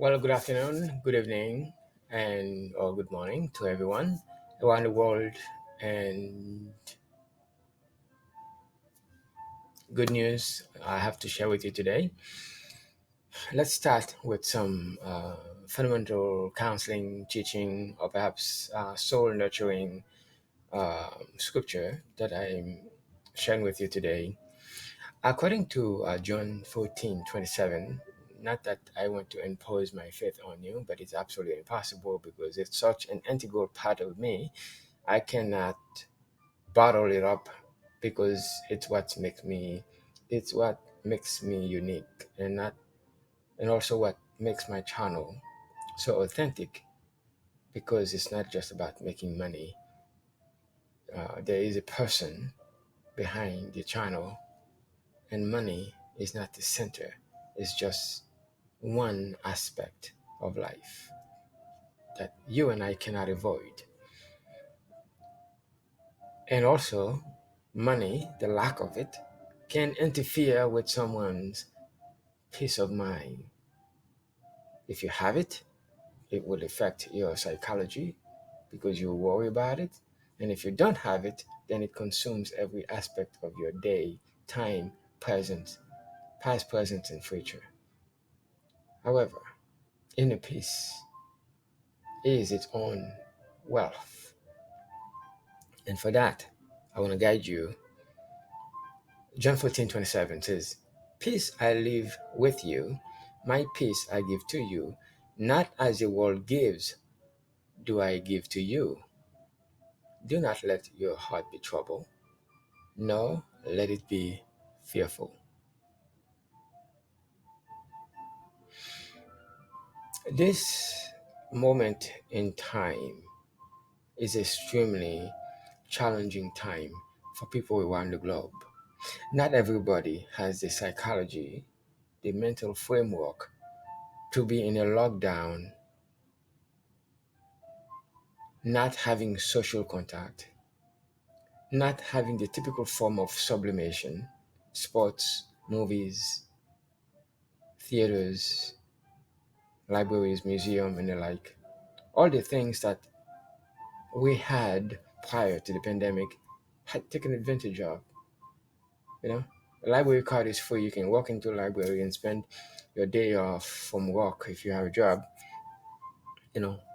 Well, good afternoon, good evening, and or good morning to everyone around the world. And good news I have to share with you today. Let's start with some fundamental counseling, teaching, or perhaps soul nurturing scripture that I'm sharing with you today. According to John 14:27, not that I want to impose my faith on you, but it's absolutely impossible because it's such an integral part of me. I cannot bottle it up because it's what makes me unique and not and also what makes my channel so authentic because it's not just about making money. There is a person behind the channel, and money is not the center. It's just one aspect of life that you and I cannot avoid. And also, money, the lack of it, can interfere with someone's peace of mind. If you have it, it will affect your psychology because you worry about it. And if you don't have it, then it consumes every aspect of your day, time, present, past, present, and future. However, inner peace is its own wealth. And for that, I want to guide you. John 14:27 says, Peace I leave with you, my peace I give to you, not as the world gives, do I give to you. Do not let your heart be troubled, nor let it be fearful. This moment in time is extremely challenging time for people around the globe. Not everybody has the psychology, the mental framework to be in a lockdown, not having social contact, not having the typical form of sublimation, sports, movies, theaters, libraries, museum, and the like. All the things that we had prior to the pandemic had taken advantage of. You know, the library card is free. You can walk into a library and spend your day off from work if you have a job.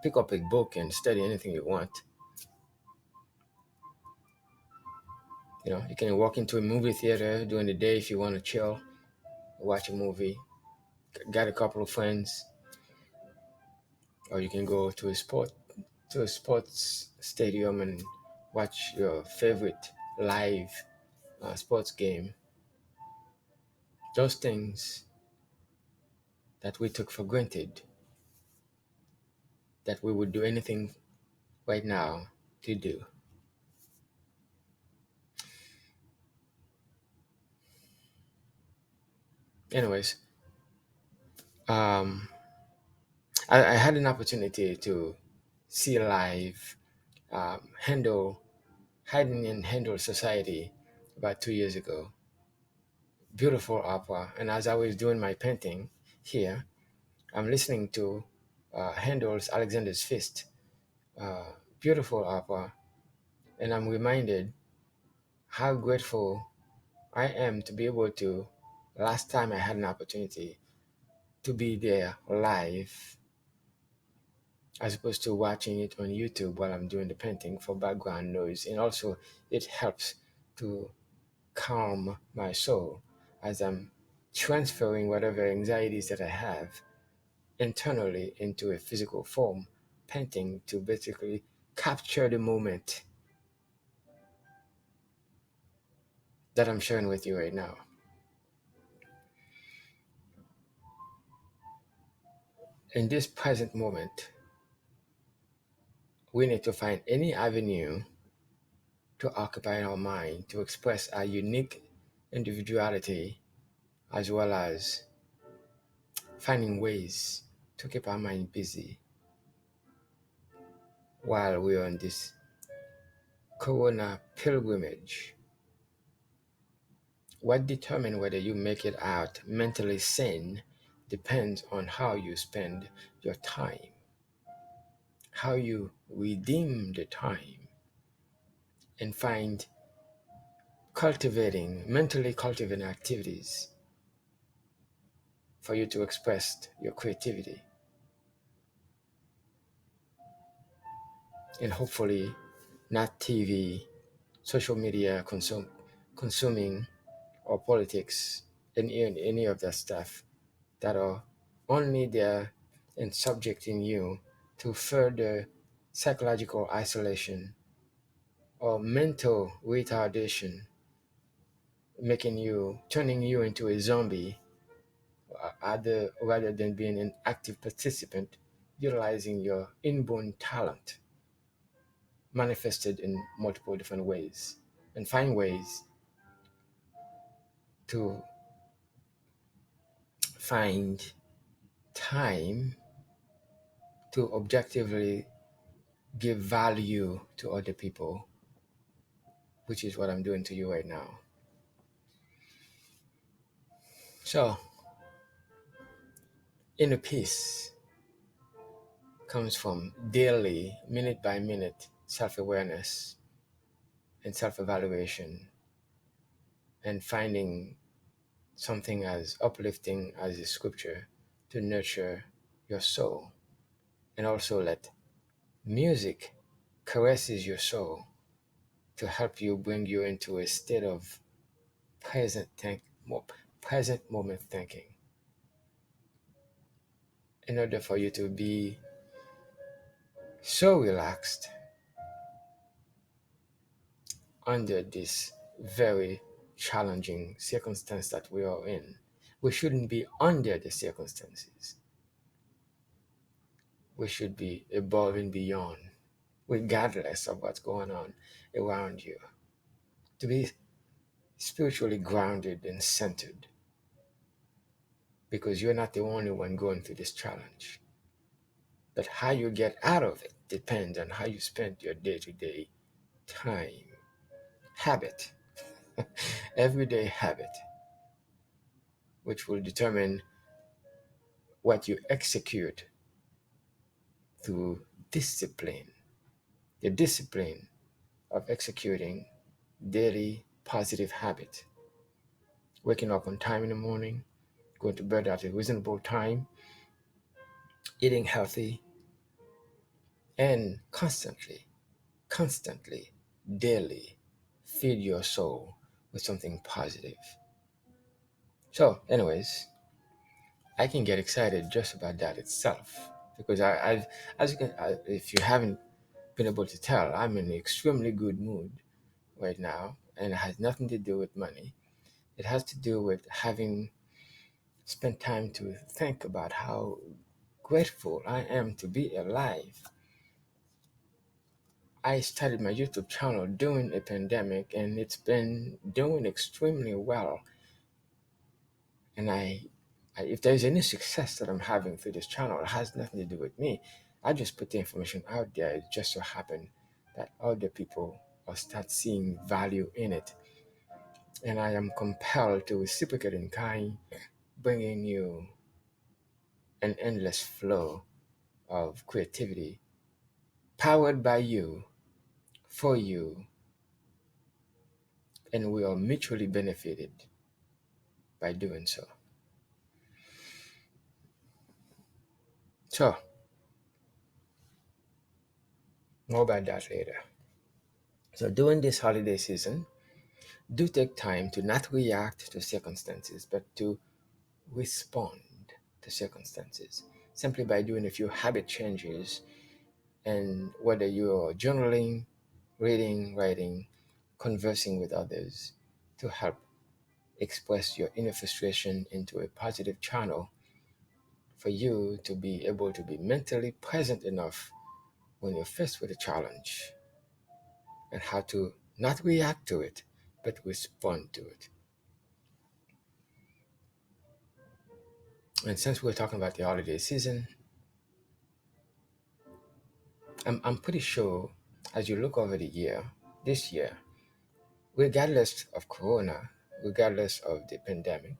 Pick up a book and study anything you want. You can walk into a movie theater during the day if you want to chill, watch a movie, got a couple of friends, or you can go to a sports stadium and watch your favorite live sports game. Those things that we took for granted, that we would do anything right now to do. Anyways, um, I had an opportunity to see live handle hiding in Handle Society about 2 years ago. Beautiful opera, and as I was doing my painting here, I'm listening to Handel's Alexander's Feast. Beautiful opera, and I'm reminded how grateful I am to be able to. Last time I had an opportunity to be there live, as opposed to watching it on YouTube while I'm doing the painting for background noise, and also it helps to calm my soul as I'm transferring whatever anxieties that I have internally into a physical form, painting to basically capture the moment that I'm sharing with you right now. In this present moment, we need to find any avenue to occupy our mind, to express our unique individuality, as well as finding ways to keep our mind busy while we're on this corona pilgrimage. What determines whether you make it out mentally sane depends on how you spend your time, how you redeem the time, and find mentally cultivating activities for you to express your creativity. And hopefully, not TV, social media consuming, or politics, and any of that stuff that are only there and subjecting you to further psychological isolation or mental retardation, turning you into a zombie, rather than being an active participant, utilizing your inborn talent manifested in multiple different ways, and find ways to find time to objectively give value to other people, which is what I'm doing to you right now. So, inner peace comes from daily, minute by minute self awareness and self evaluation, and finding something as uplifting as the scripture to nurture your soul. And also let music caresses your soul to help you bring you into a state of more present moment thinking, in order for you to be so relaxed under this very challenging circumstance that we are in. We shouldn't be under the circumstances. We should be above and beyond, regardless of what's going on around you. To be spiritually grounded and centered, because you're not the only one going through this challenge. But how you get out of it depends on how you spend your day to day time. Habit, everyday habit, which will determine what you execute through discipline. The discipline of executing daily positive habit. Waking up on time in the morning, going to bed at a reasonable time, eating healthy, and constantly, daily, feed your soul with something positive. So, anyways, I can get excited just about that itself, because I've, as you can, if you haven't been able to tell, I'm in an extremely good mood right now, and it has nothing to do with money. It has to do with having spent time to think about how grateful I am to be alive. I started my YouTube channel during a pandemic, and it's been doing extremely well. And if there's any success that I'm having through this channel, it has nothing to do with me. I just put the information out there. It just so happened that other people will start seeing value in it. And I am compelled to reciprocate in kind, bringing you an endless flow of creativity, powered by you, for you, and we are mutually benefited by doing so. So, more about that later. So, during this holiday season, do take time to not react to circumstances, but to respond to circumstances, simply by doing a few habit changes. And whether you're journaling, reading, writing, conversing with others, to help express your inner frustration into a positive channel for you to be able to be mentally present enough when you're faced with a challenge, and how to not react to it, but respond to it. And since we're talking about the holiday season, I'm pretty sure as you look over the year, this year, regardless of Corona, regardless of the pandemic,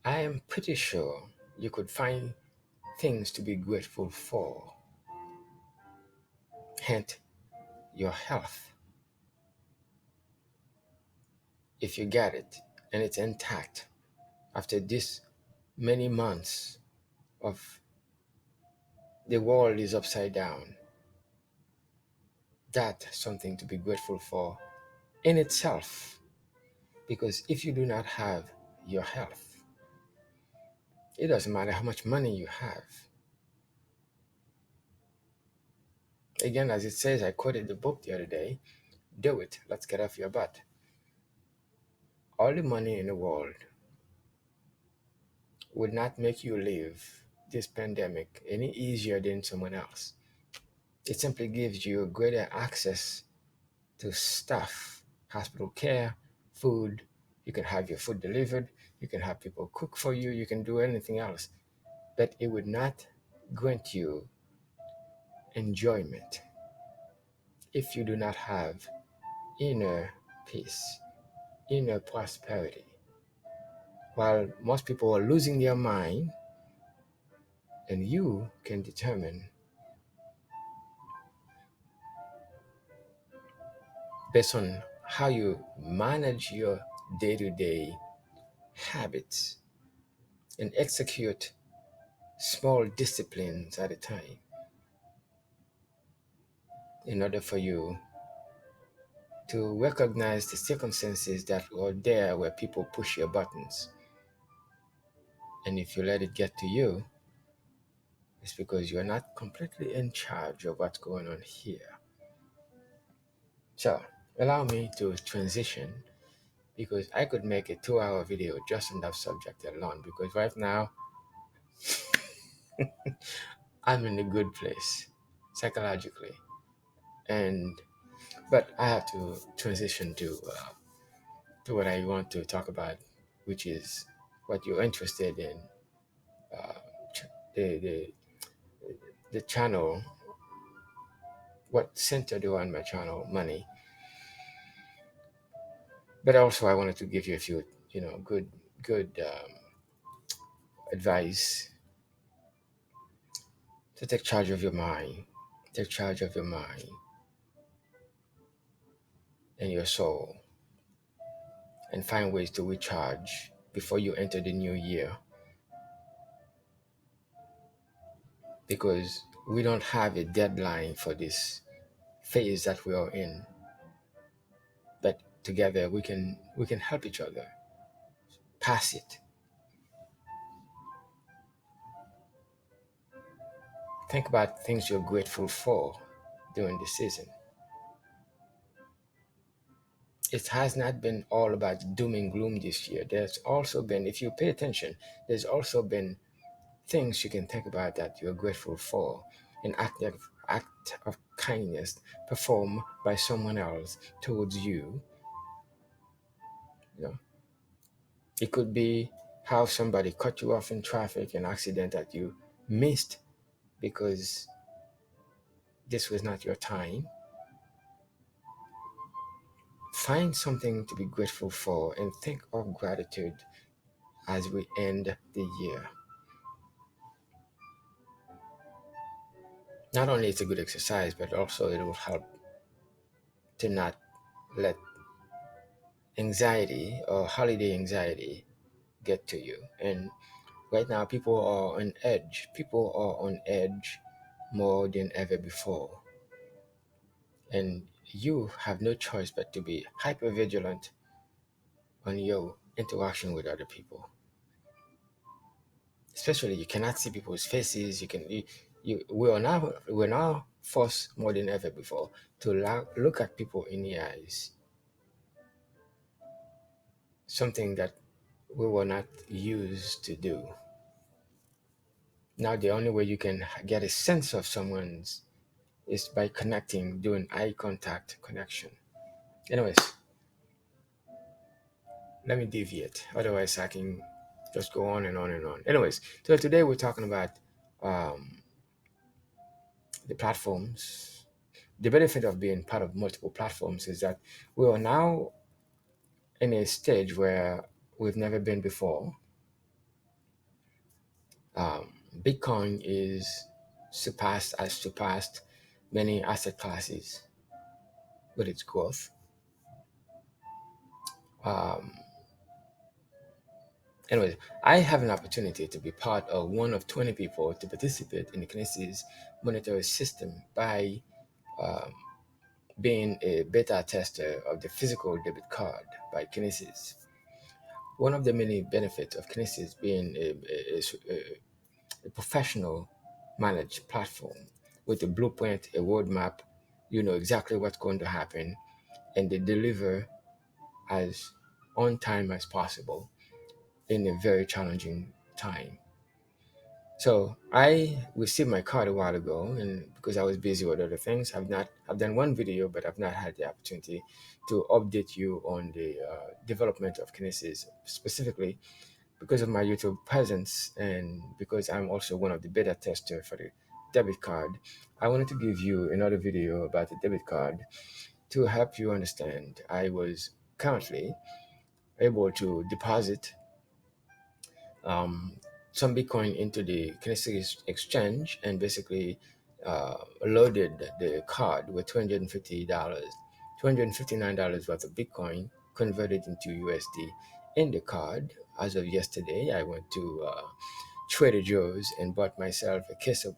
I am pretty sure you could find things to be grateful for. Hint, your health. If you get it and it's intact after this many months of the world is upside down, that's something to be grateful for in itself. Because if you do not have your health, it doesn't matter how much money you have. Again, as it says, I quoted the book the other day, do it, let's get off your butt. All the money in the world would not make you live this pandemic any easier than someone else. It simply gives you greater access to stuff, hospital care, food. You can have your food delivered, you can have people cook for you, you can do anything else. But it would not grant you enjoyment if you do not have inner peace, inner prosperity. While most people are losing their mind, and you can determine based on how you manage your day to day habits and execute small disciplines at a time in order for you to recognize the circumstances that are there where people push your buttons. And if you let it get to you, it's because you're not completely in charge of what's going on here. So, allow me to transition because I could make a 2 hour video just on that subject alone because right now I'm in a good place psychologically. And but I have to transition to what I want to talk about, which is what you're interested in. Uh, the, the the channel, what centered on my channel, money. But also, I wanted to give you a few, good advice to take charge of your mind, take charge of your mind and your soul, and find ways to recharge before you enter the new year. Because we don't have a deadline for this phase that we are in, but together we can help each other pass it. Think about things you're grateful for during the season. It has not been all about doom and gloom this year. There's also been, if you pay attention, there's also been things you can think about that you're grateful for. An act of kindness performed by someone else towards you. You know, it could be how somebody cut you off in traffic, an accident that you missed because this was not your time. Find something to be grateful for and think of gratitude as we end the year. Not only it's a good exercise, but also it will help to not let anxiety or holiday anxiety get to you. And right now, people are on edge. People are on edge more than ever before. And you have no choice but to be hyper vigilant on your interaction with other people. Especially, you cannot see people's faces. We're now forced more than ever before to look at people in the eyes. Something that we were not used to do. Now, the only way you can get a sense of someone's is by connecting, doing eye contact connection. Anyways, let me deviate. Otherwise, I can just go on and on and on. Anyways, so today we're talking about um, the platforms. The benefit of being part of multiple platforms is that we are now in a stage where we've never been before. Bitcoin has surpassed many asset classes with its growth. Um, Anyways, I have an opportunity to be part of one of 20 people to participate in the Kinesis monetary system by um, being a beta tester of the physical debit card by Kinesis. One of the many benefits of Kinesis being a professional managed platform with a blueprint, a roadmap, you know exactly what's going to happen, and they deliver as on time as possible in a very challenging time. So I received my card a while ago, and because I was busy with other things, I've done one video, but I've not had the opportunity to update you on the development of Kinesis, specifically because of my YouTube presence and because I'm also one of the beta tester for the debit card. I wanted to give you another video about the debit card to help you understand. I was currently able to deposit um, some Bitcoin into the Kinesis exchange and basically loaded the card with $250, $259 worth of Bitcoin converted into USD in the card. As of yesterday, I went to Trader Joe's and bought myself a case of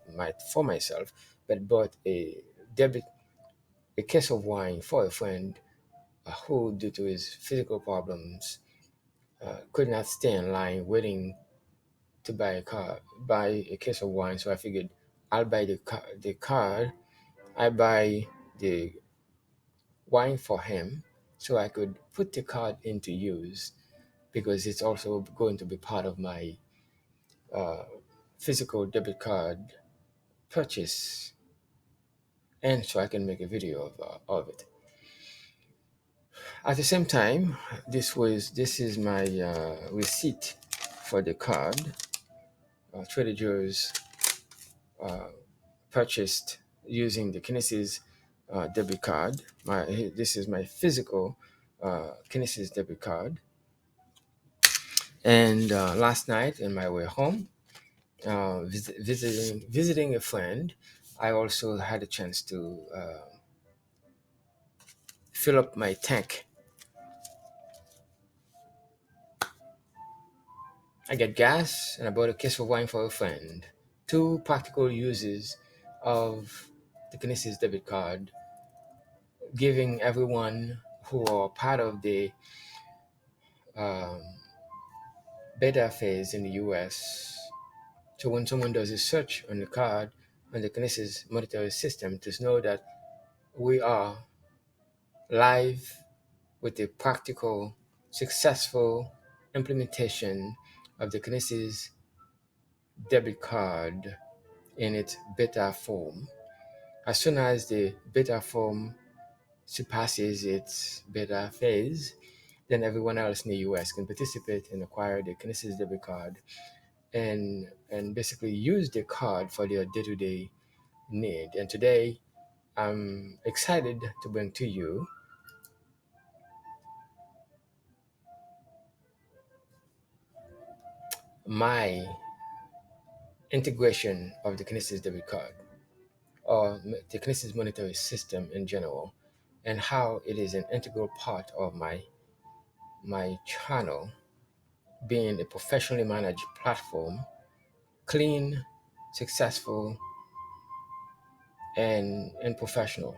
for myself, but bought debit a case of wine for a friend who, due to his physical problems, could not stay in line waiting to buy a case of wine. So I figured I'll buy the card. I buy the wine for him, so I could put the card into use because it's also going to be part of my uh, physical debit card purchase, and so I can make a video of it. At the same time, this is my receipt for the card. Trader Joe's purchased using the Kinesis debit card. This is my physical Kinesis debit card. And last night, on my way home, visiting a friend, I also had a chance to fill up my tank. I get gas and I bought a case of wine for a friend. Two practical uses of the Kinesis debit card, giving everyone who are part of the um, beta phase in the US. So when someone does a search on the card on the Kinesis monetary system, to know that we are live with a practical, successful implementation of the Kinesis debit card in its beta form. As soon as the beta form surpasses its beta phase, then everyone else in the US can participate and acquire the Kinesis debit card and basically use the card for their day-to-day need. And today I'm excited to bring to you my integration of the Kinesis debit card or the Kinesis monetary system in general, and how it is an integral part of my channel, being a professionally managed platform, clean, successful, and professional.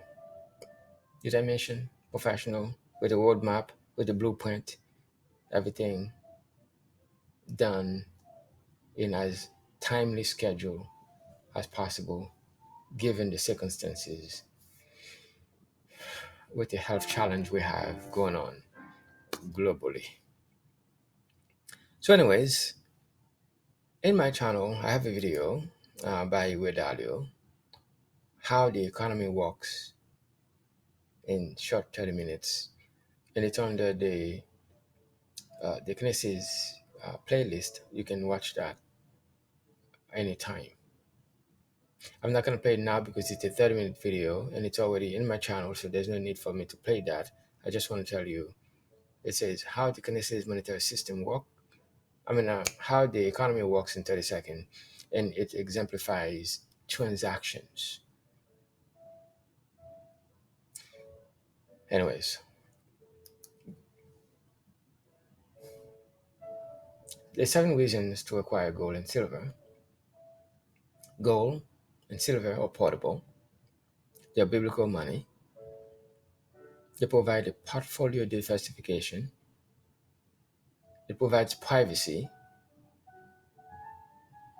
Did I mention professional with a roadmap, with a blueprint, everything done in as timely schedule as possible, given the circumstances with the health challenge we have going on globally. So, anyways, in my channel, I have a video by Wedalio, how the economy works in short 30 minutes, and it's under the Kinesis playlist. You can watch that anytime. I'm not going to play it now because it's a 30-minute video and it's already in my channel, so there's no need for me to play that. I just want to tell you, it says how the Kinesis monetary system works how the economy works in 30 seconds, and it exemplifies transactions. Anyways, there's 7 reasons to acquire gold and silver. Gold and silver are portable. They're biblical money. They provide a portfolio diversification. It provides privacy.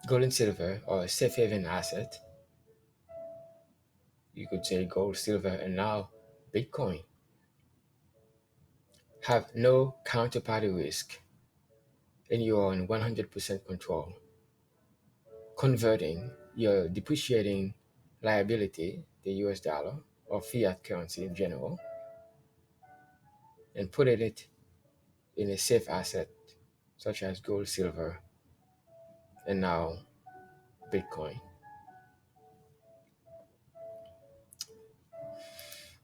Gold and silver are a safe haven asset. You could say gold, silver, and now Bitcoin have no counterparty risk, and you are in 100% control. Converting your depreciating liability, the US dollar or fiat currency in general, and putting it in a safe asset such as gold, silver, and now Bitcoin.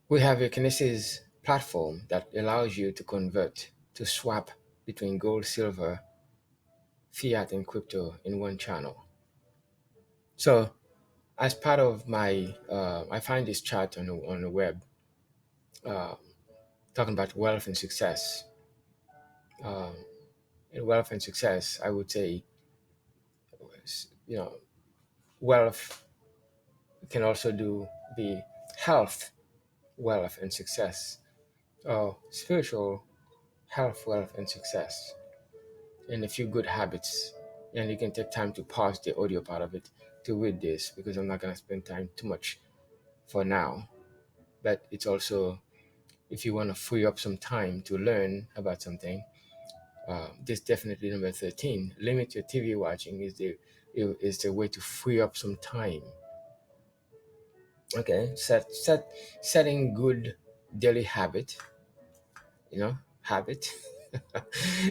We have a Kinesis platform that allows you to convert, to swap between gold, silver, fiat, and crypto in one channel. So, as part of my, I find this chart on the web uh, talking about wealth and success. Um, in wealth and success, I would say, you know, wealth can also be health, wealth, and success, or spiritual health, wealth, and success, and a few good habits. And you can take time to pause the audio part of it to read this because I'm not going to spend time too much for now. But it's also, if you want to free up some time to learn about something, this definitely number 13. Limit your TV watching is the way to free up some time. Okay, setting good daily habit.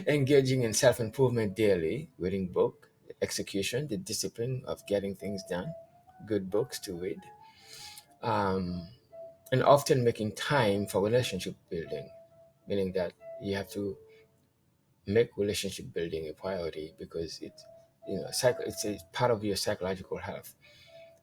Engaging in self-improvement daily, reading book, execution, the discipline of getting things done, good books to read, um, and often making time for relationship building, meaning that you have to make relationship building a priority because it's a part of your psychological health.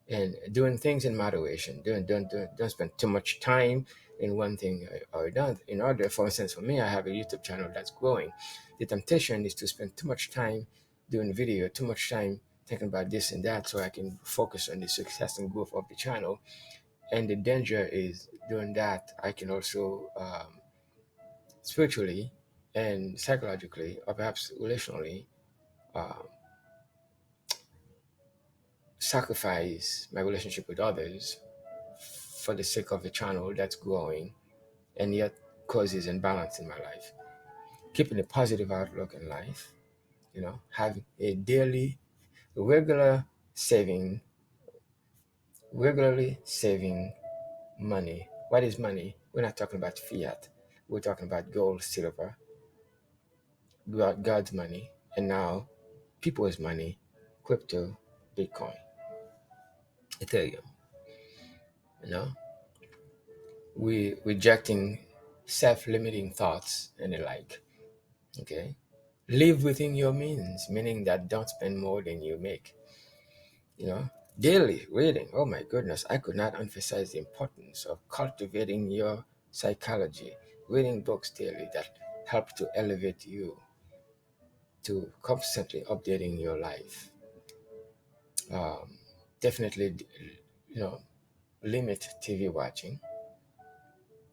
And doing things in moderation. Don't spend too much time in one thing or another. In order, for instance, for me, I have a YouTube channel that's growing. The temptation is to spend too much time doing video, too much time thinking about this and that, so I can focus on the success and growth of the channel. And the danger is doing that. I can also spiritually and psychologically, or perhaps relationally, um, sacrifice my relationship with others for the sake of a channel that's growing and yet causes imbalance in my life. Keeping a positive outlook in life, having a daily, regular saving, regularly saving money. What is money? We're not talking about fiat. We're talking about gold, silver, God's money, and now people's money, crypto, Bitcoin, Ethereum. You know, we rejecting self-limiting thoughts and the like. Okay, live within your means, meaning that don't spend more than you make. You know, daily reading. Oh my goodness, I could not emphasize the importance of cultivating your psychology. Reading books daily that help to elevate you, to constantly updating your life. Um, Definitely, you know, limit TV watching.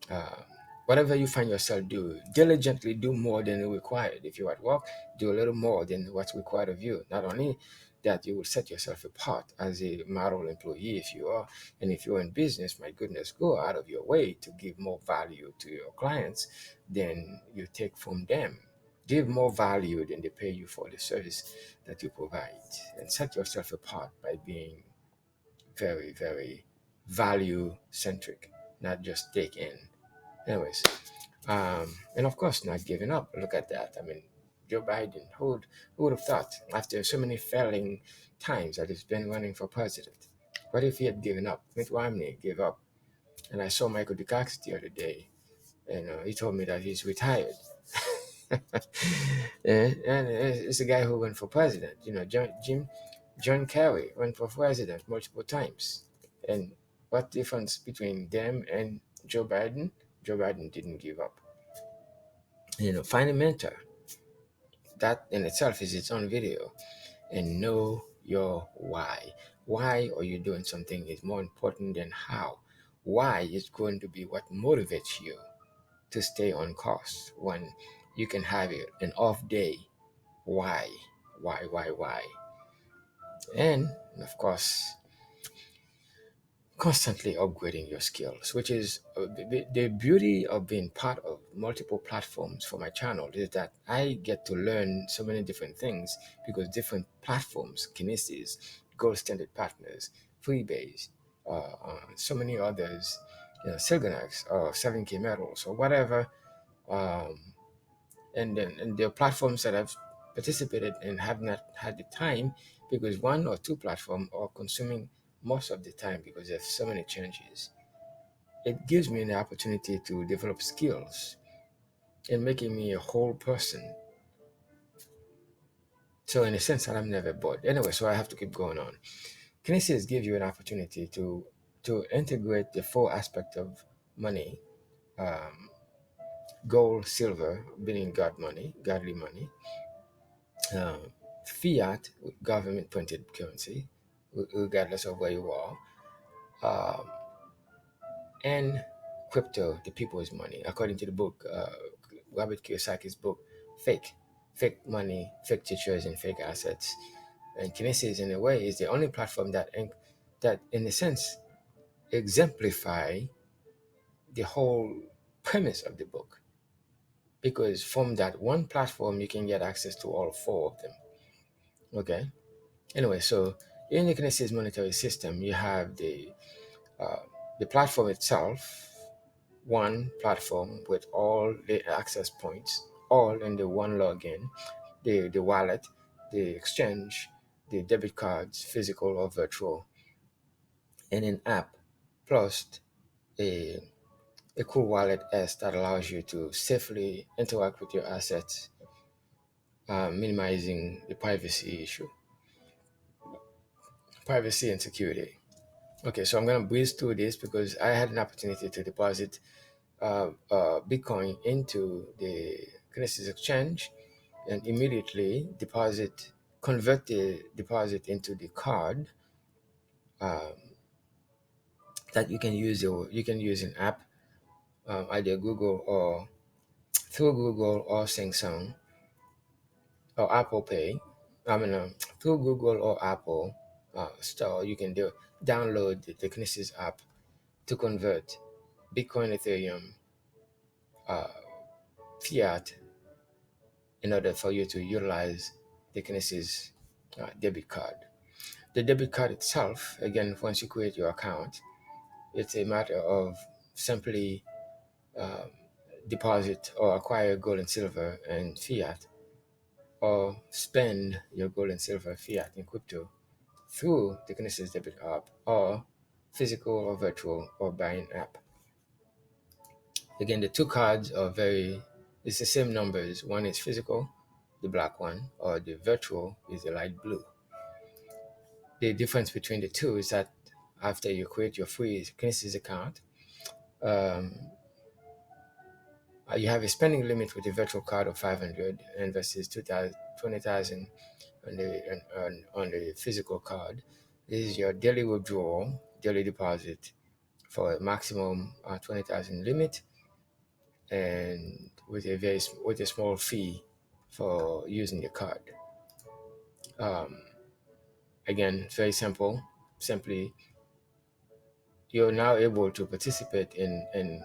uh, Whatever you find yourself do, diligently do more than required. If you're at work, do a little more than what's required of you. Not only that, you will set yourself apart as a model employee if you are. And if you're in business, my goodness, go out of your way to give more value to your clients than you take from them. Give more value than they pay you for the service that you provide. And set yourself apart by being very, very value centric, not just take in. Anyways, and of course, not giving up. Look at that. I mean, Joe Biden, who would have thought after so many failing times that he's been running for president? What if he had given up? Mitt Romney gave up. And I saw Michael Dukakis the other day, and he told me that he's retired. And it's a guy who went for president. John Kerry went for president multiple times. And what difference between them and Joe Biden? Joe Biden didn't give up. Find a mentor. That in itself is its own video. And know your why. Why are you doing something is more important than how. Why is going to be what motivates you to stay on course when you can have an off day. Why? Why? And of course, constantly upgrading your skills, which is the beauty of being part of multiple platforms for my channel is that I get to learn so many different things because different platforms, Kinesis, Gold Standard Partners, Freebase, so many others, Silgonax or 7K Metals or whatever, um, and there are platforms that I've participated and have not had the time because one or two platforms are consuming most of the time because there's so many changes. It gives me the opportunity to develop skills and making me a whole person. So in a sense that I'm never bored. Anyway, so I have to keep going on. Kinesis gives you an opportunity to integrate the full aspect of money, um, gold, silver, meaning God money, godly money, uh, fiat, government printed currency, regardless of where you are, um, and crypto, the people's money, according to the book, Robert Kiyosaki's book, Fake Money, Fake Teachers, and Fake Assets. And Kinesis, in a way, is the only platform that in a sense, exemplify the whole premise of the book. Because from that one platform, you can get access to all four of them. Okay. Anyway, so in the Kinesis monetary system, you have uh, the platform itself, one platform with all the access points, all in the one login, the wallet, the exchange, the debit cards, physical or virtual, and an app, plus a, a cool wallet S that allows you to safely interact with your assets, minimizing the privacy and security. Okay, so I'm gonna breeze through this because I had an opportunity to deposit Bitcoin into the Kinesis exchange and immediately convert the deposit into the card um, that you can use an app, either Google or through Google or Samsung or Apple Pay. I mean, through Google or Apple Store, you can download the Kinesis app to convert Bitcoin, Ethereum, uh, fiat in order for you to utilize the Kinesis debit card. The debit card itself, again, once you create your account, it's a matter of simply um, deposit or acquire gold and silver and fiat, or spend your gold and silver fiat in crypto through the Kinesis debit app, or physical or virtual or buying app. Again, the two cards are it's the same numbers. One is physical, the black one, or the virtual is the light blue. The difference between the two is that after you create your free Kinesis account, um, you have a spending limit with a virtual card of 500 and versus 2000, 20,000 on the physical card. This is your daily withdrawal, daily deposit for a maximum 20,000 limit and with with a small fee for using the card. Um, Again, very simple. Simply, you're now able to participate in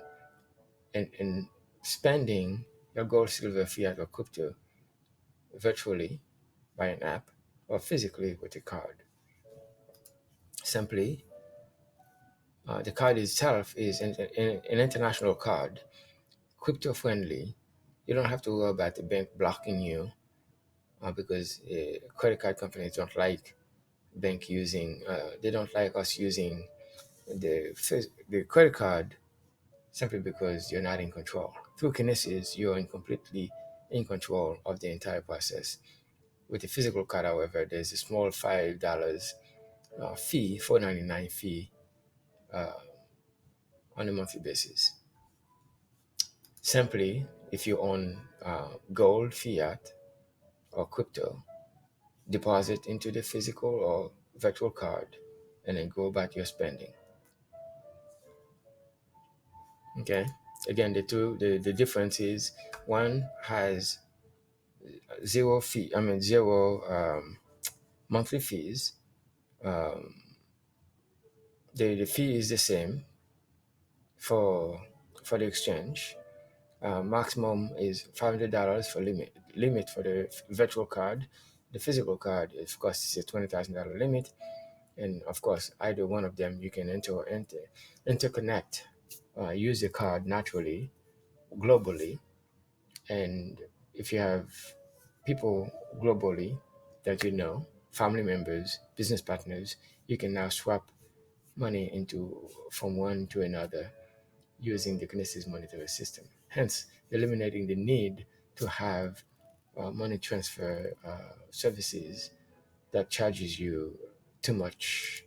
spending your gold, silver, fiat, or crypto virtually by an app or physically with a card. Simply, the card itself is an international card, crypto friendly. You don't have to worry about the bank blocking you because credit card companies don't like they don't like us using the credit card simply because you're not in control. Through Kinesis, you're in completely in control of the entire process. With the physical card, however, there's a small $5 fee, 4.99 fee uh, on a monthly basis. Simply, if you own gold, fiat, or crypto, deposit into the physical or virtual card, and then go about your spending. Okay. Again, the difference is one has zero fee. I mean zero monthly fees. Um, the fee is the same for the exchange. Maximum is $500 for limit for the virtual card. The physical card, of course, is a $20,000 limit, and of course, either one of them you can interconnect, use the card naturally, globally, and if you have people globally that you know, family members, business partners, you can now swap money into from one to another using the Kinesis monetary system, hence eliminating the need to have money transfer services that charges you too much.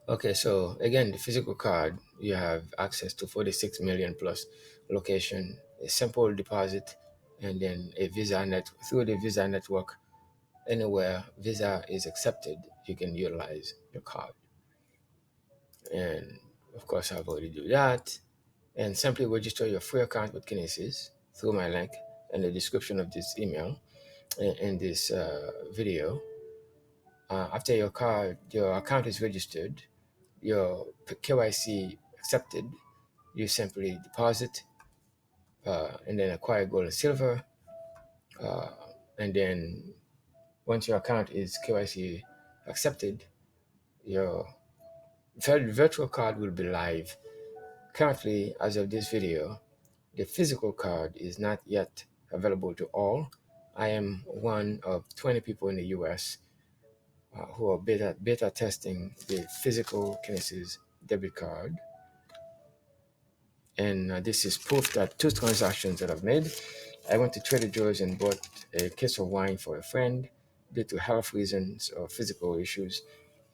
Okay, so again, the physical card, you have access to 46 million plus location, a simple deposit, and then a Visa net through the Visa network. Anywhere Visa is accepted, you can utilize your card. And of course, I've already do that. And simply register your free account with Kinesis through my link in the description of this email in this video. After your account is registered, your KYC accepted, you simply deposit and then acquire gold and silver. Uh, and then once your account is KYC accepted, your virtual card will be live. Currently, as of this video, the physical card is not yet available to all. I am one of 20 people in the US who are beta testing the physical Kinesis debit card. And this is proof that two transactions that I've made. I went to Trader Joe's and bought a case of wine for a friend. Due to health reasons or physical issues,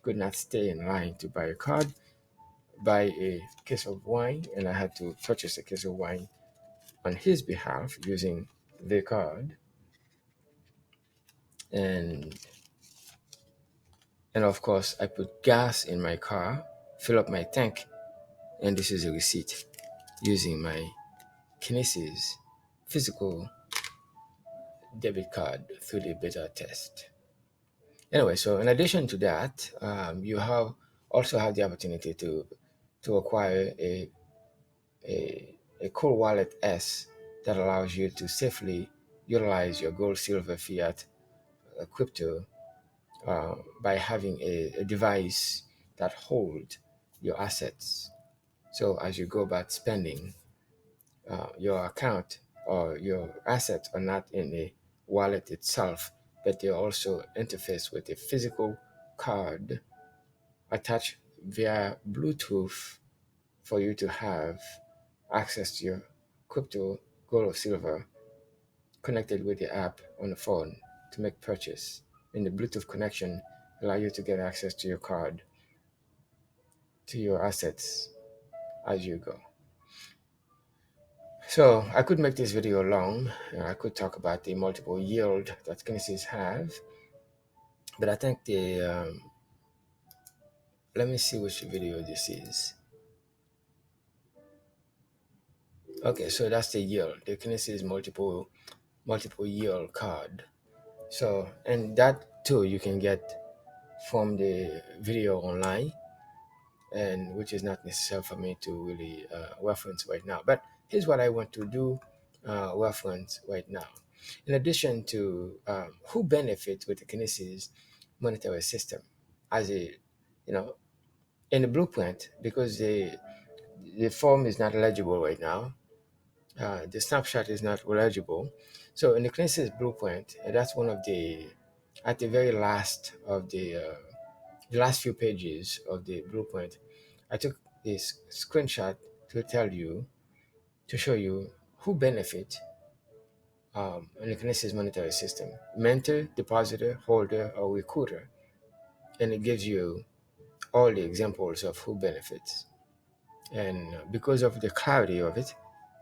could not stay in line to buy a card, buy a case of wine, and I had to purchase a case of wine on his behalf using the card. And of course, I put gas in my car, fill up my tank, and this is a receipt using my Kinesis physical debit card through the beta test. Anyway, so in addition to that, you have also have the opportunity to acquire a cool wallet S that allows you to safely utilize your gold, silver, fiat, crypto by having a device that holds your assets. So as you go about spending, your account or your assets are not in the wallet itself, but they also interface with a physical card attached via Bluetooth for you to have access to your crypto, gold or silver connected with the app on the phone to make purchase. And the Bluetooth connection allow you to get access to your card, to your assets as you go. So I could make this video long. I could talk about the multiple yield that Kinesis have, but I think let me see which video this is. Okay, so that's the yield, the Kinesis multiple yield card. So, and that too you can get from the video online, and which is not necessary for me to really reference right now. But here's what I want to do reference right now. In addition to who benefits with the Kinesis monetary system, as a in the blueprint, because the form is not legible right now, the snapshot is not legible. So in the Kinesis blueprint, that's one of the at the very last of the last few pages of the blueprint, I took this screenshot to show you who benefit in the Kinesis monetary system: mentor, depositor, holder, or recruiter. And it gives you all the examples of who benefits. And because of the clarity of it,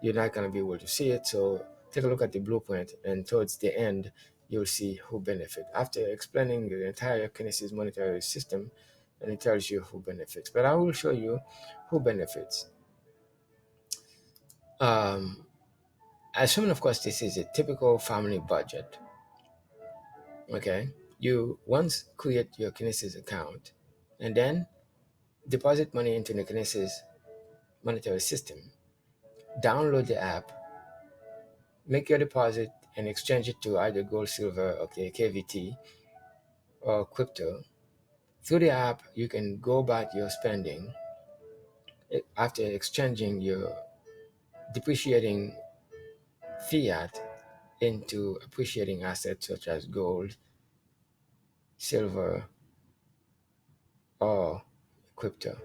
you're not going to be able to see it. So take a look at the blueprint, and towards the end, you'll see who benefit. After explaining the entire Kinesis monetary system, and it tells you who benefits. But I will show you who benefits. Um, Assuming, of course, this is a typical family budget. Okay, you once create your Kinesis account, and then deposit money into the Kinesis monetary system. Download the app, make your deposit, and exchange it to either gold, silver, okay, KVT, or crypto. Through the app, you can go about your spending after exchanging your depreciating fiat into appreciating assets such as gold, silver, or crypto.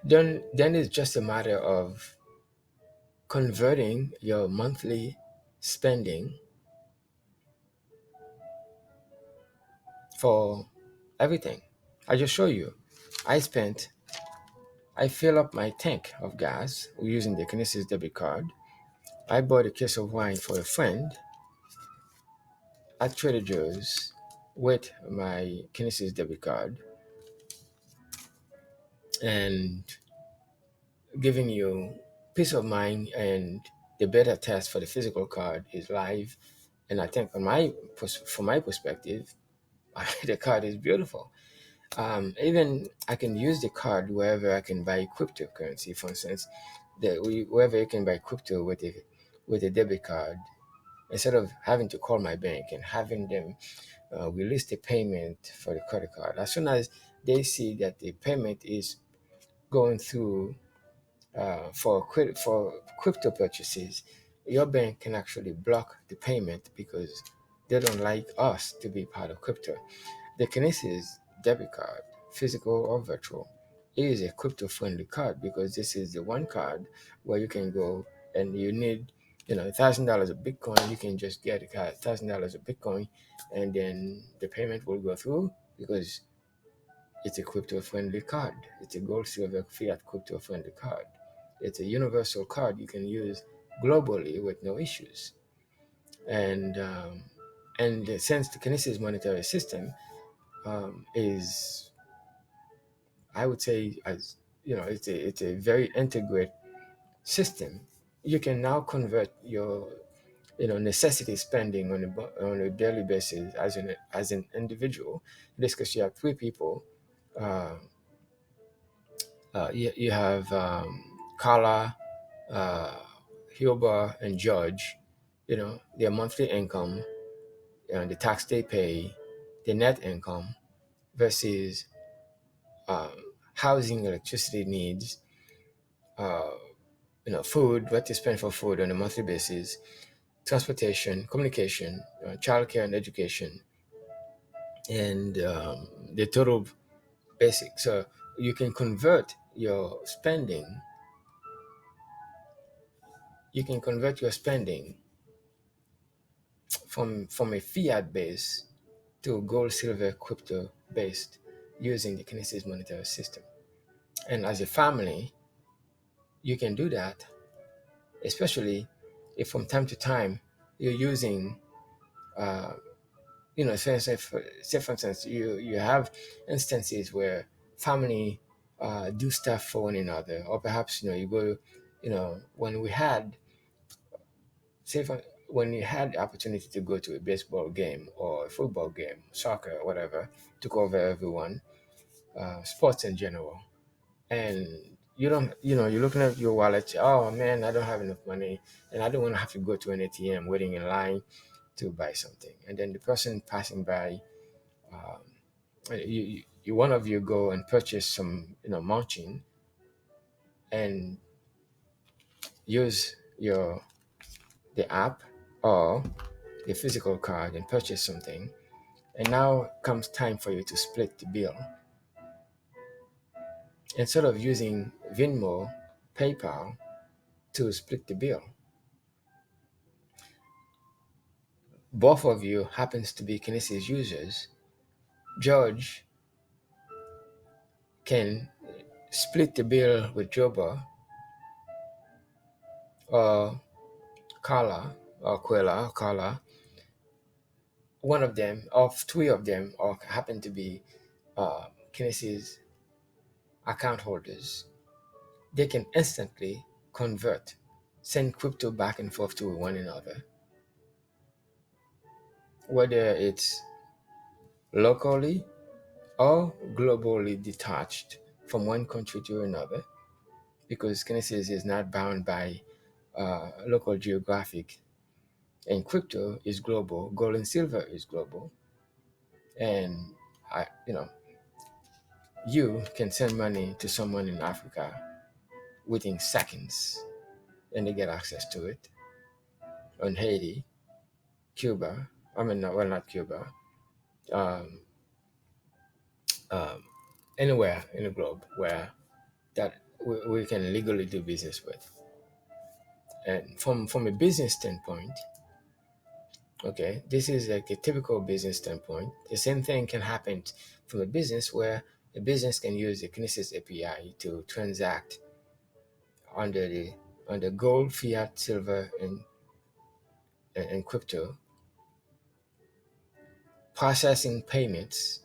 Then it's just a matter of converting your monthly spending for everything. I just show you. I spent I fill up my tank of gas using the Kinesis debit card. I bought a case of wine for a friend at Trader Joe's with my Kinesis debit card, and giving you peace of mind. And the beta test for the physical card is live. And I think from my perspective, the card is beautiful. Even I can use the card wherever I can buy cryptocurrency. For instance, wherever you can buy crypto with a debit card, instead of having to call my bank and having them release the payment for the credit card. As soon as they see that the payment is going through for crypto purchases, your bank can actually block the payment because they don't like us to be part of crypto. The Kinesis debit card, physical or virtual, is a crypto-friendly card because this is the one card where you can go and you need, $1,000 of Bitcoin. You can just get a card, $1,000 of Bitcoin, and then the payment will go through because it's a crypto-friendly card. It's a gold, silver, fiat crypto-friendly card. It's a universal card you can use globally with no issues. And since the Kinesis monetary system is, I would say, as it's a very integrated system. You can now convert your necessity spending on a daily basis as an individual. In this case, you have three people. Uh, you have Carla, uh, Hilba, and George. Their monthly income, the tax they pay, the net income versus um, housing, electricity needs, uh, food, what they spend for food on a monthly basis, transportation, communication, childcare and education, and the total basic. So you can convert your spending. You can convert your spending from a fiat base to gold, silver, crypto based using the Kinesis monetary system. And as a family, you can do that, especially if from time to time you're using uh, say for instance, you have instances where family do stuff for one another, or perhaps you go, when we had say for, when you had the opportunity to go to a baseball game or a football game, soccer, whatever, to cover everyone, sports in general, and you don't, you're looking at your wallet. Oh man, I don't have enough money, and I don't want to have to go to an ATM waiting in line to buy something, and then the person passing by, um, one of you go and purchase some, munching, and use the app or the physical card and purchase something, and now comes time for you to split the bill. Instead of using Venmo, PayPal to split the bill, both of you happens to be Kinesis users, George can split the bill with Joba or Carla or Quella or Carla. One of them, of three of them, or happen to be Kinesis account holders. They can instantly convert, send crypto back and forth to one another, whether it's locally or globally detached from one country to another, because Kinesis is not bound by local geographic, and crypto is global. Gold and silver is global, and I, you can send money to someone in Africa within seconds, and they get access to it. On Haiti, Cuba, I mean, no, well, not Cuba, um, um, anywhere in the globe where that we can legally do business with. And from a business standpoint, okay, this is like a typical business standpoint. The same thing can happen from a business where a business can use the Kinesis API to transact under the under gold, fiat, silver, and crypto, processing payments,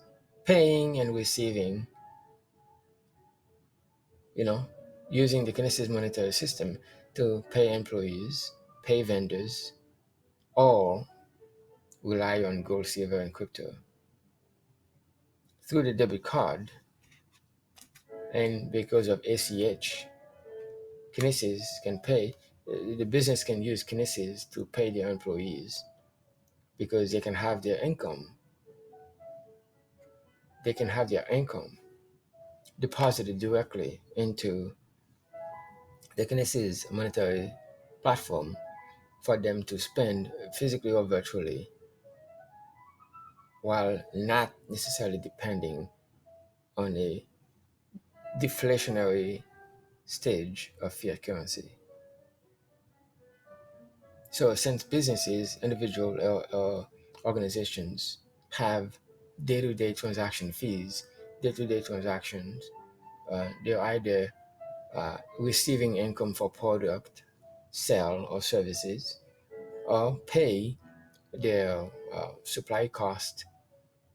paying and receiving, you know, using the Kinesis monetary system to pay employees, pay vendors, or rely on gold, silver, and crypto. Through the debit card, and because of ACH, Kinesis can pay, the business can use Kinesis to pay their employees because they can have their income deposited directly into the Kinesis monetary platform for them to spend physically or virtually, while not necessarily depending on a deflationary stage of fiat currency. So, since businesses, individual or organizations have day-to-day transaction fees, day-to-day transactions, they're either receiving income for product, sell or services, or pay their supply cost,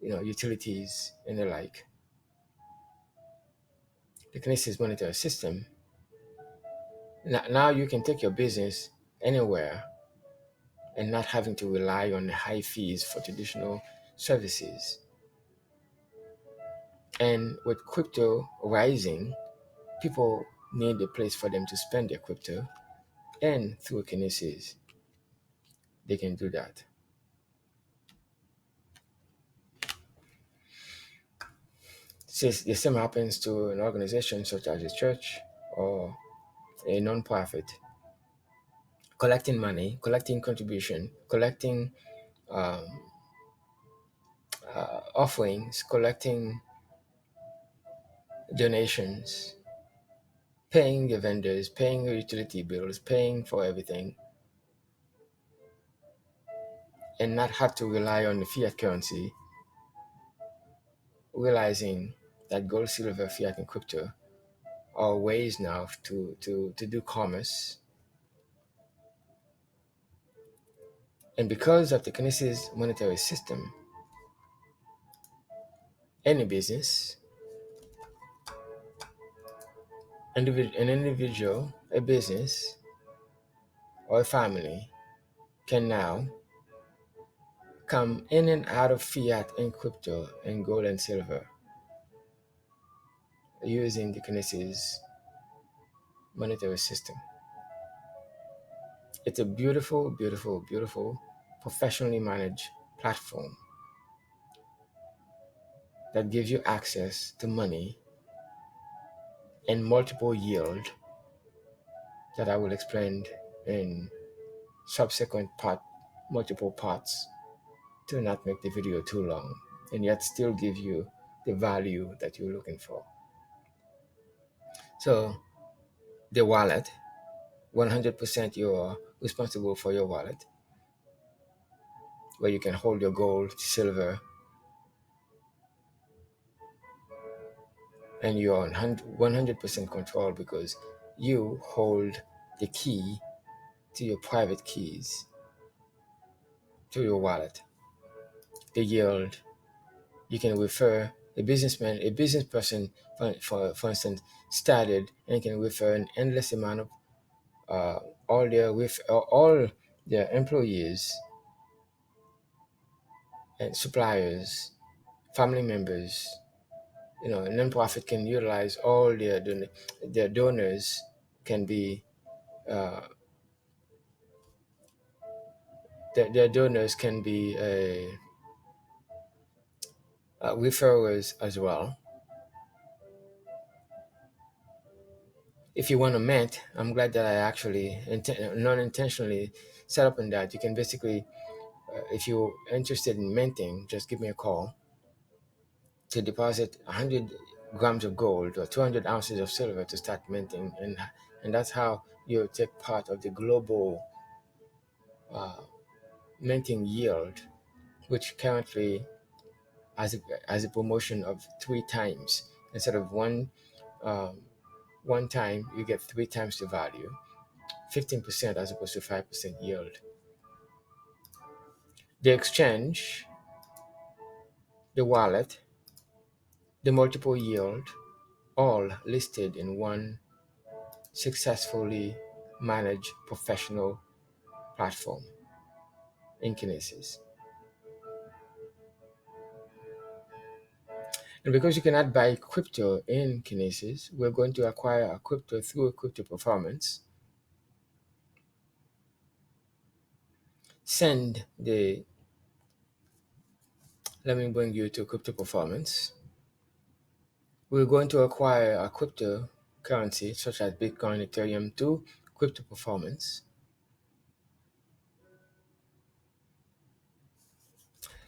utilities and the like. The Kinesis monetary system. Now you can take your business anywhere and not having to rely on high fees for traditional services. And with crypto rising, people need a place for them to spend their crypto, and through Kinesis, they can do that. Since the same happens to an organization such as a church or a non-profit, collecting money, collecting contribution, collecting um, offerings, collecting donations, paying the vendors, paying the utility bills, paying for everything, and not have to rely on the fiat currency, realizing that gold, silver, fiat, and crypto are ways now to do commerce. And because of the Kinesis monetary system, any business, an individual, a business, or a family can now come in and out of fiat and crypto and gold and silver using the Kinesis monetary system. It's a beautiful, beautiful, beautiful, professionally managed platform that gives you access to money and multiple yield that I will explain in subsequent multiple parts to not make the video too long and yet still give you the value that you're looking for. So the wallet, 100% you're responsible for your wallet. where you can hold your gold, silver, and you're on 100% control because you hold the key to your private keys to your wallet. The yield, you can refer a business person, for instance, started and can refer an endless amount of uh, all their employees and suppliers, family members. A nonprofit can utilize all their donors can be uh, their donors can be referrers as well. If you want to mint, I'm glad that I actually non-intentionally set up on that. You can basically, if you're interested in minting, just give me a call to deposit 100 grams of gold or 200 ounces of silver to start minting, and that's how you take part of the global uh, minting yield, which currently has a promotion of 3 times. Instead of um, one time, you get 3 times the value, 15% as opposed to 5% yield. The exchange, the wallet, the multiple yield, all listed in one successfully managed professional platform in Kinesis. And because you cannot buy crypto in Kinesis, we're going to acquire a crypto through a crypto performance. Send the Let me bring you to crypto performance. We're going to acquire a cryptocurrency such as Bitcoin, Ethereum to crypto performance.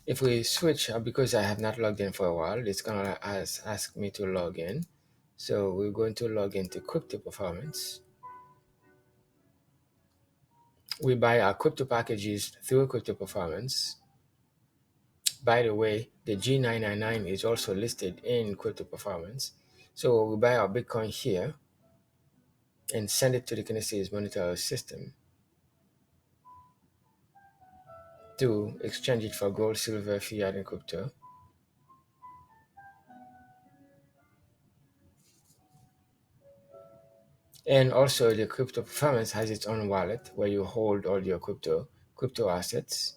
If we switch, because I have not logged in for a while, it's going to ask me to log in. So we're going to log into crypto performance. We buy our crypto packages through crypto performance. By the way, the G999 is also listed in crypto performance. So we buy our Bitcoin here and send it to the Kinesis monetary system to exchange it for gold, silver, fiat, and crypto. And also the crypto performance has its own wallet where you hold all your crypto assets.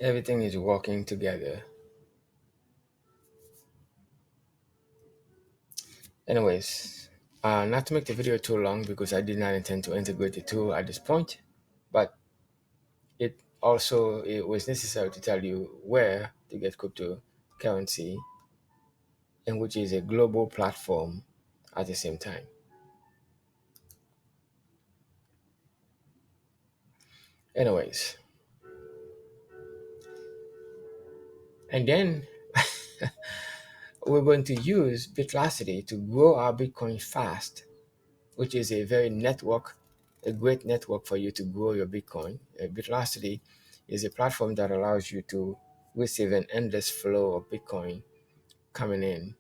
Everything is working together. Anyways, not to make the video too long because I did not intend to integrate the two at this point, but it was necessary to tell you where to get cryptocurrency and which is a global platform at the same time. Anyways, and then we're going to use Bitlocity to grow our Bitcoin fast, which is a great network for you to grow your Bitcoin. Bitlocity is a platform that allows you to receive an endless flow of Bitcoin coming in.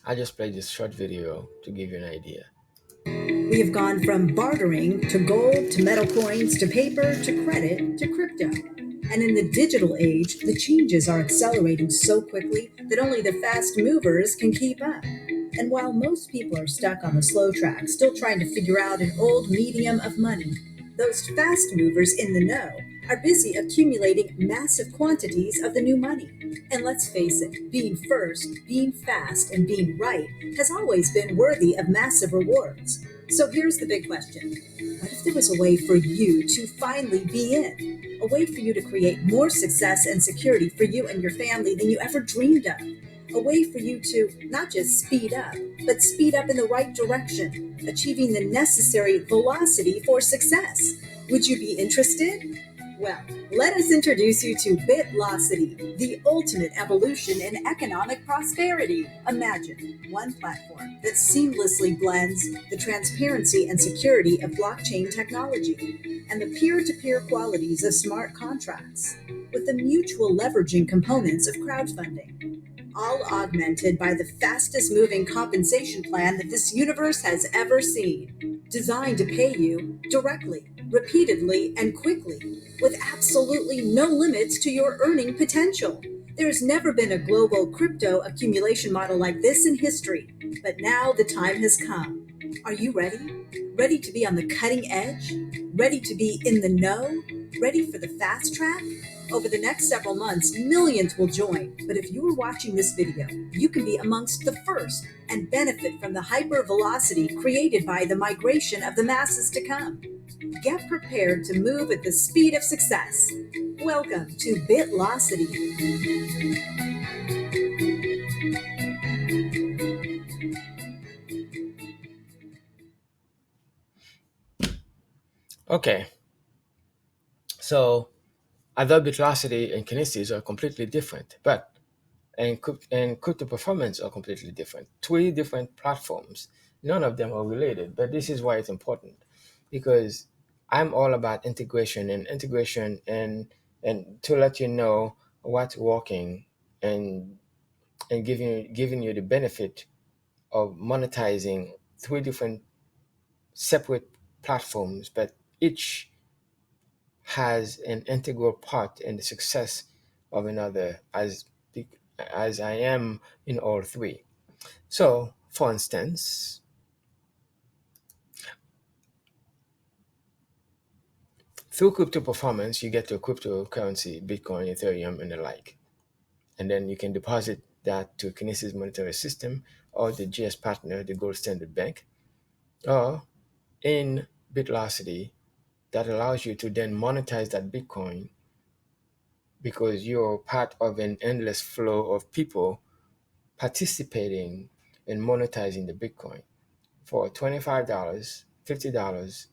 I just played this short video to give you an idea. We have gone from bartering to gold to metal coins to paper to credit to crypto. And in the digital age, the changes are accelerating so quickly that only the fast movers can keep up. And while most people are stuck on the slow track, still trying to figure out an old medium of money, those fast movers in the know are busy accumulating massive quantities of the new money. And let's face it, being first, being fast, and being right has always been worthy of massive rewards. So here's the big question. What if there was a way for you to finally be in? A way for you to create more success and security for you and your family than you ever dreamed of? A way for you to not just speed up, but speed up in the right direction, achieving the necessary velocity for success. Would you be interested? Well, let us introduce you to Bitlocity, the ultimate evolution in economic prosperity. Imagine one platform that seamlessly blends the transparency and security of blockchain technology and the peer to peer qualities of smart contracts with the mutual leveraging components of crowdfunding, all augmented by the fastest moving compensation plan that this universe has ever seen, designed to pay you directly, repeatedly, and quickly, with absolutely no limits to your earning potential. There's never been a global crypto accumulation model like this in history, but now the time has come. Are you ready? Ready to be on the cutting edge? Ready to be in the know? Ready for the fast track? Over the next several months, millions will join. But if you are watching this video, you can be amongst the first and benefit from the hyper velocity created by the migration of the masses to come. Get prepared to move at the speed of success. Welcome to Bitlocity. Okay, so Adobe Velocity and Kinesis are completely different, but and crypto performance are completely different. Three different platforms. None of them are related, but this is why it's important because I'm all about integration and to let you know what's working and and giving you the benefit of monetizing three different separate platforms, but each has an integral part in the success of another as I am in all three. So, for instance, through crypto performance, you get your cryptocurrency, Bitcoin, Ethereum, and the like. And then you can deposit that to Kinesis monetary system or the GS partner, the gold standard bank, or in Bitlocity that allows you to then monetize that Bitcoin because you're part of an endless flow of people participating in monetizing the Bitcoin. For $25, $50,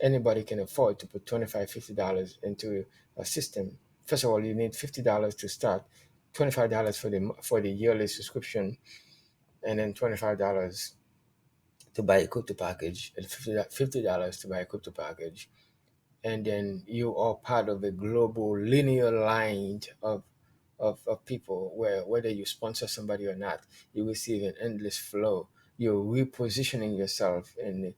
anybody can afford to put $25, $50 into a system. First of all, you need $50 to start, $25 for the yearly subscription, and then $25 to buy a crypto package, and $50 to buy a crypto package. And then you are part of a global linear line of people where whether you sponsor somebody or not, you receive an endless flow. You're repositioning yourself in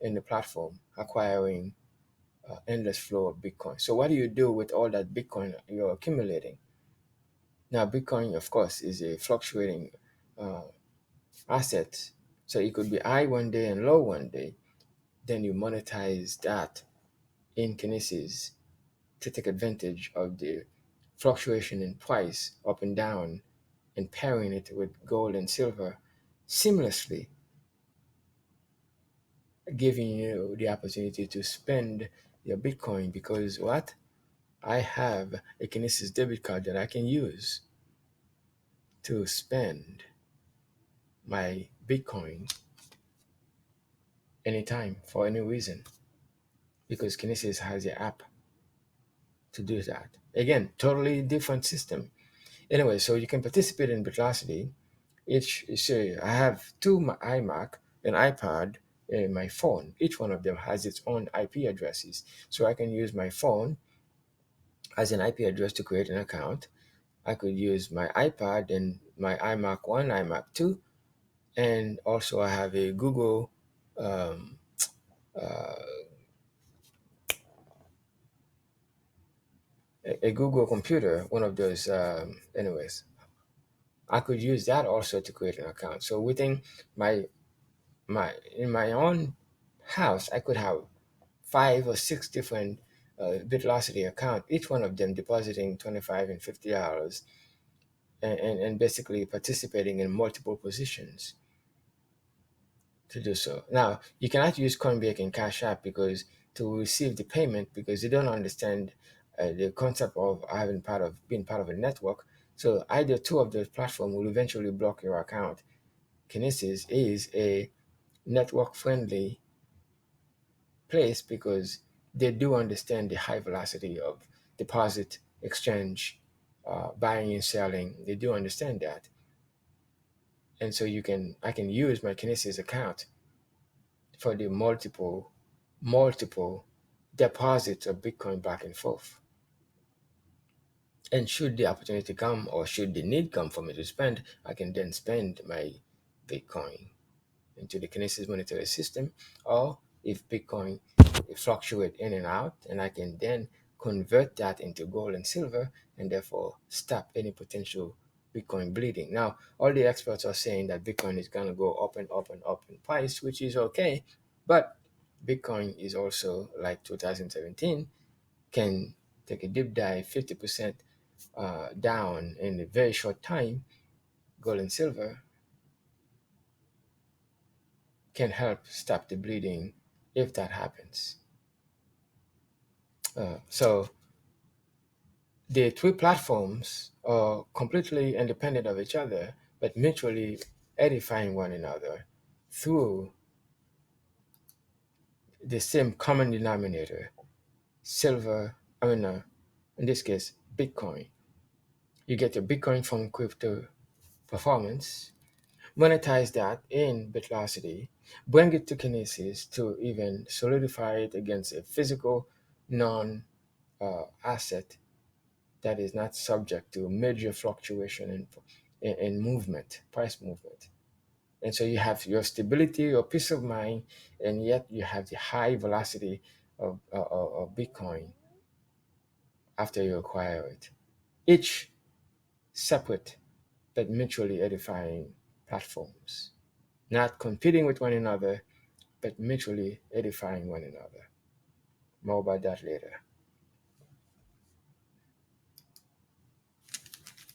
the platform, acquiring endless flow of Bitcoin. So what do you do with all that Bitcoin you're accumulating? Now, Bitcoin, of course, is a fluctuating uh, asset. So it could be high one day and low one day. Then you monetize that in Kinesis to take advantage of the fluctuation in price up and down and pairing it with gold and silver seamlessly, giving you the opportunity to spend your Bitcoin because what? I have a Kinesis debit card that I can use to spend my Bitcoin anytime for any reason because Kinesis has an app to do that. Again, totally different system. Anyway, so you can participate in Velocity. So I have two iMac, an iPad, and my phone. Each one of them has its own IP addresses. So I can use my phone as an IP address to create an account. I could use my iPad and my iMac 1, iMac 2, and also I have a um, uh, a Google computer, one of those. Anyways, I could use that also to create an account. So within my in my own house, I could have 5 or 6 different Bitlocity account, each one of them depositing $25 and $50 and basically participating in multiple positions to do so. Now, you cannot use Coinbase and Cash App because to receive the payment because they don't understand the concept of having part of being part of a network. So either two of those platforms will eventually block your account. Kinesis is a network friendly place because they do understand the high velocity of deposit, exchange, buying and selling. They do understand that, and so I can use my Kinesis account for the multiple deposits of Bitcoin back and forth. And should the opportunity come or should the need come for me to spend, I can then spend my Bitcoin into the Kinesis monetary system. Or if Bitcoin fluctuate in and out, and I can then convert that into gold and silver and therefore stop any potential Bitcoin bleeding. Now, all the experts are saying that Bitcoin is going to go up and up and up in price, which is okay. But Bitcoin is also like 2017, can take a deep dive 50% down in a very short time. Gold and silver can help stop the bleeding if that happens. So the three platforms are completely independent of each other, but mutually edifying one another through the same common denominator, silver, in this case, Bitcoin. You get your Bitcoin from crypto performance, monetize that in Bitlocity, bring it to Kinesis to even solidify it against a physical non asset that is not subject to major fluctuation in movement, price movement. And so you have your stability, your peace of mind, and yet you have the high velocity of Bitcoin after you acquire it. Each separate but mutually edifying platforms, not competing with one another, but mutually edifying one another. More about that later.